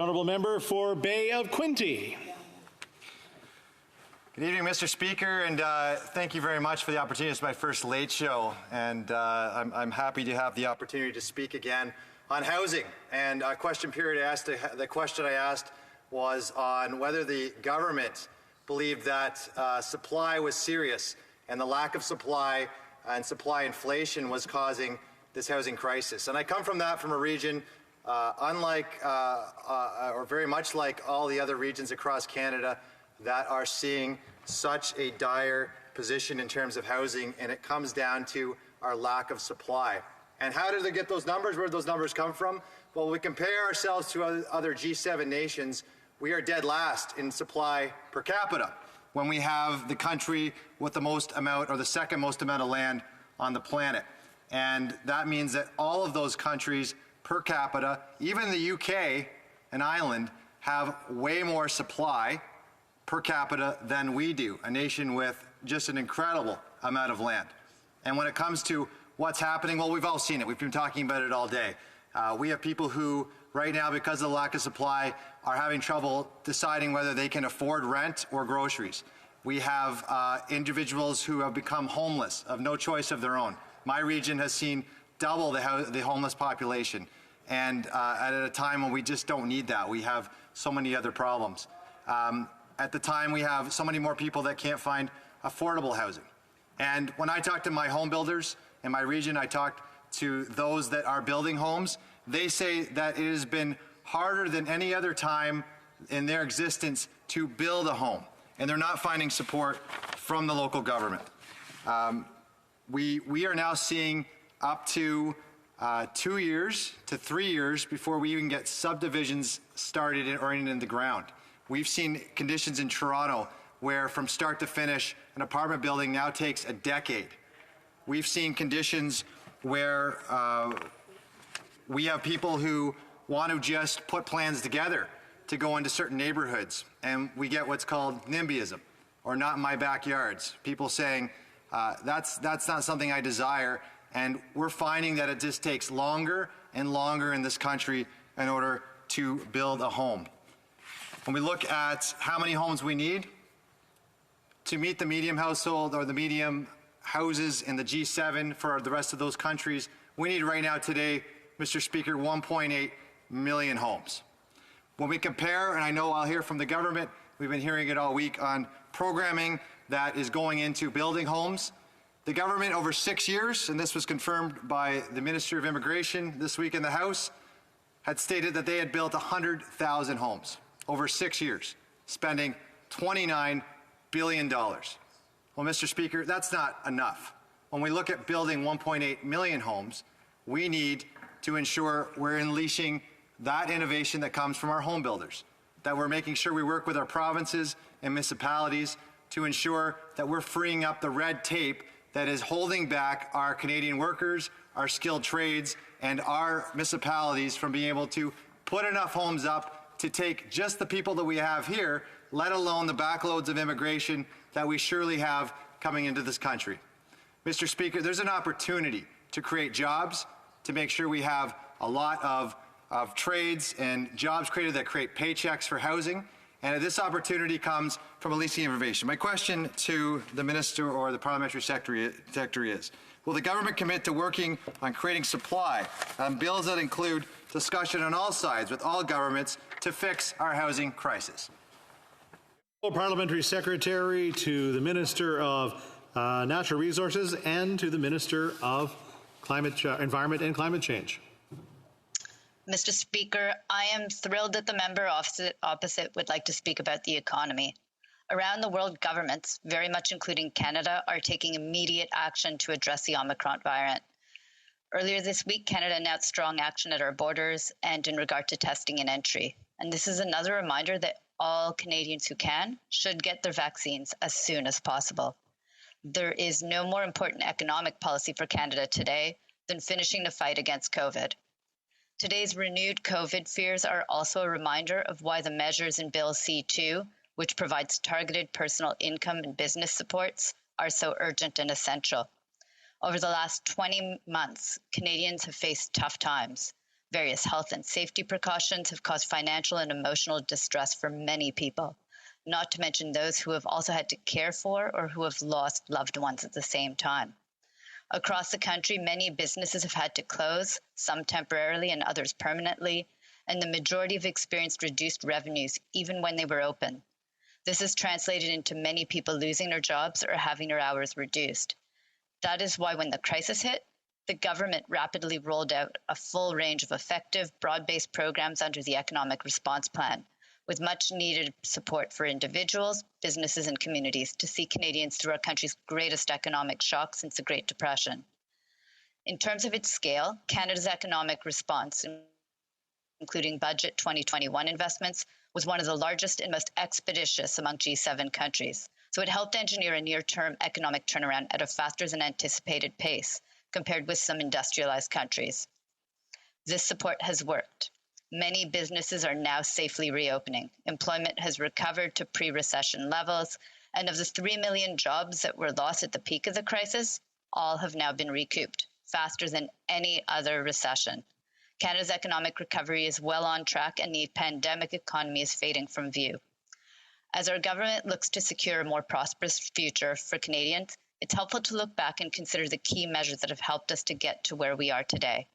Honourable member for Bay of Quinte. Good evening, Mr. Speaker, and thank you very much for the opportunity. It's my first late show, and I'm happy to have the opportunity to speak again on housing. And a question period the question I asked was on whether the government believed that supply was serious and the lack of supply and supply inflation was causing this housing crisis. And I come from a region or very much like all the other regions across Canada that are seeing such a dire position in terms of housing, and it comes down to our lack of supply. And how did they get those numbers? Where did those numbers come from? Well, when we compare ourselves to other G7 nations, we are dead last in supply per capita when we have the country with the most amount, or the second most amount of land on the planet. And that means that all of those countries per capita, even the UK and Ireland, have way more supply per capita than we do, a nation with just an incredible amount of land. And when it comes to what's happening, well, we've all seen it. We've been talking about it all day. We have people who, right now, because of the lack of supply, are having trouble deciding whether they can afford rent or groceries. We have individuals who have become homeless of no choice of their own. My region has seen double the homeless population, and at a time when we just don't need that. We have so many other problems. At the time, we have so many more people that can't find affordable housing. And when I talk to my home builders in my region, I talk to those that are building homes, they say that it has been harder than any other time in their existence to build a home, and they're not finding support from the local government. We are now seeing up to 2 years to 3 years before we even get subdivisions started or in the ground. We've seen conditions in Toronto where from start to finish an apartment building now takes a decade. We've seen conditions where we have people who want to just put plans together to go into certain neighborhoods, and we get what's called NIMBYism, or not in my backyards. People saying, that's not something I desire, and we're finding that it just takes longer and longer in this country in order to build a home. When we look at how many homes we need to meet the medium household or the medium houses in the G7 for the rest of those countries, we need right now today, Mr. Speaker, 1.8 million homes. When we compare, and I know I'll hear from the government, we've been hearing it all week on programming that is going into building homes. The government over 6 years, and this was confirmed by the Minister of Immigration this week in the House, had stated that they had built 100,000 homes over 6 years, spending $29 billion. Well, Mr. Speaker, that's not enough. When we look at building 1.8 million homes, we need to ensure we're unleashing that innovation that comes from our home builders, that we're making sure we work with our provinces and municipalities to ensure that we're freeing up the red tape that is holding back our Canadian workers, our skilled trades, and our municipalities from being able to put enough homes up to take just the people that we have here, let alone the backloads of immigration that we surely have coming into this country. Mr. Speaker, there's an opportunity to create jobs, to make sure we have a lot of trades and jobs created that create paychecks for housing, and this opportunity comes from leasing innovation. My question to the Minister or the Parliamentary Secretary is, will the government commit to working on creating supply on bills that include discussion on all sides with all governments to fix our housing crisis? Parliamentary Secretary to the Minister of Natural Resources and to the Minister of Environment and Climate Change. Mr. Speaker, I am thrilled that the member opposite would like to speak about the economy. Around the world, governments, very much including Canada, are taking immediate action to address the Omicron variant. Earlier this week, Canada announced strong action at our borders and in regard to testing and entry. And this is another reminder that all Canadians who can should get their vaccines as soon as possible. There is no more important economic policy for Canada today than finishing the fight against COVID. Today's renewed COVID fears are also a reminder of why the measures in Bill C-2, which provides targeted personal income and business supports, are so urgent and essential. Over the last 20 months, Canadians have faced tough times. Various health and safety precautions have caused financial and emotional distress for many people, not to mention those who have also had to care for or who have lost loved ones at the same time. Across the country, many businesses have had to close, some temporarily and others permanently, and the majority have experienced reduced revenues even when they were open. This has translated into many people losing their jobs or having their hours reduced. That is why when the crisis hit, the government rapidly rolled out a full range of effective, broad-based programs under the Economic Response Plan, with much-needed support for individuals, businesses, and communities to see Canadians through our country's greatest economic shock since the Great Depression. In terms of its scale, Canada's economic response, including Budget 2021 investments, was one of the largest and most expeditious among G7 countries. So it helped engineer a near-term economic turnaround at a faster than anticipated pace, compared with some industrialized countries. This support has worked. Many businesses are now safely reopening. Employment has recovered to pre-recession levels, and of the 3 million jobs that were lost at the peak of the crisis, all have now been recouped, faster than any other recession. Canada's economic recovery is well on track, and the pandemic economy is fading from view. As our government looks to secure a more prosperous future for Canadians, it's helpful to look back and consider the key measures that have helped us to get to where we are today.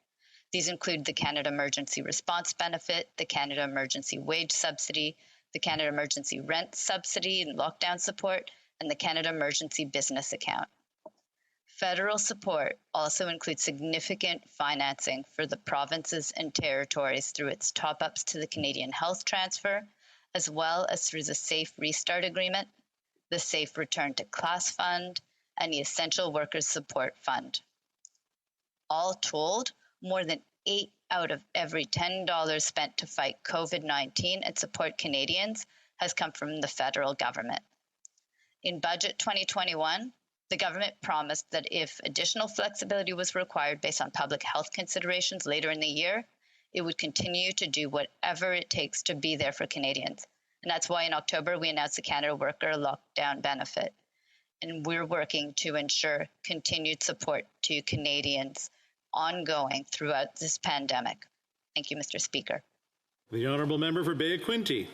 These include the Canada Emergency Response Benefit, the Canada Emergency Wage Subsidy, the Canada Emergency Rent Subsidy and lockdown support, and the Canada Emergency Business Account. Federal support also includes significant financing for the provinces and territories through its top-ups to the Canadian Health Transfer, as well as through the Safe Restart Agreement, the Safe Return to Class Fund, and the Essential Workers Support Fund. All told, more than 8 out of every $10 spent to fight COVID-19 and support Canadians has come from the federal government. In Budget 2021, the government promised that if additional flexibility was required based on public health considerations later in the year, it would continue to do whatever it takes to be there for Canadians. And that's why in October, we announced the Canada Worker Lockdown Benefit. And we're working to ensure continued support to Canadians ongoing throughout this pandemic. Thank you, Mr. Speaker. The Honourable Member for Bay of Quinte.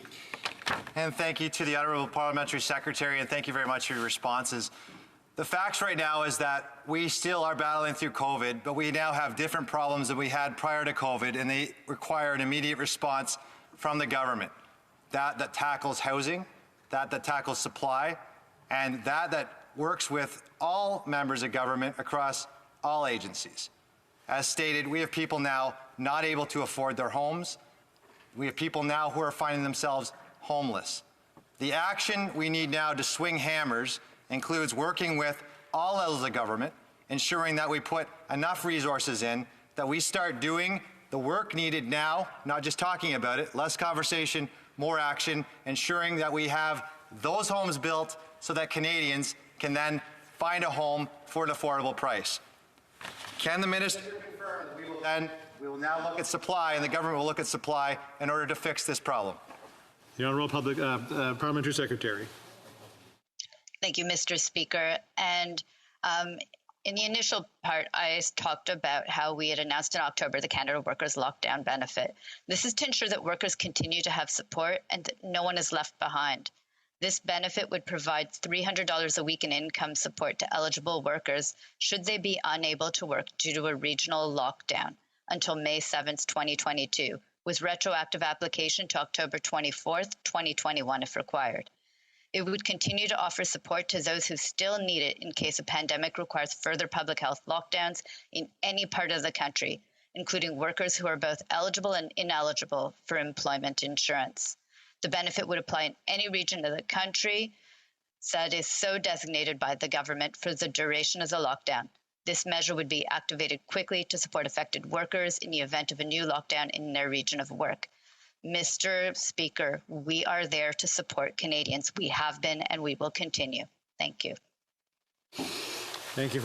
And thank you to the Honourable Parliamentary Secretary, and thank you very much for your responses. The facts right now is that we still are battling through COVID, but we now have different problems than we had prior to COVID, and they require an immediate response from the government. That tackles housing, that tackles supply, and that works with all members of government across all agencies. As stated, we have people now not able to afford their homes. We have people now who are finding themselves homeless. The action we need now to swing hammers includes working with all levels of government, ensuring that we put enough resources in, that we start doing the work needed now, not just talking about it, less conversation, more action, ensuring that we have those homes built so that Canadians can then find a home for an affordable price. Can the Minister confirm that we will now look at supply, and the government will look at supply in order to fix this problem? The Honourable Parliamentary Secretary. Thank you, Mr. Speaker. And in the initial part, I talked about how we had announced in October the Canada Workers Lockdown Benefit. This is to ensure that workers continue to have support and that no one is left behind. This benefit would provide $300 a week in income support to eligible workers should they be unable to work due to a regional lockdown until May 7th, 2022, with retroactive application to October 24th, 2021 if required. It would continue to offer support to those who still need it in case a pandemic requires further public health lockdowns in any part of the country, including workers who are both eligible and ineligible for employment insurance. The benefit would apply in any region of the country that is so designated by the government for the duration of the lockdown. This measure would be activated quickly to support affected workers in the event of a new lockdown in their region of work. Mr. Speaker, we are there to support Canadians. We have been and we will continue. Thank you. Thank you.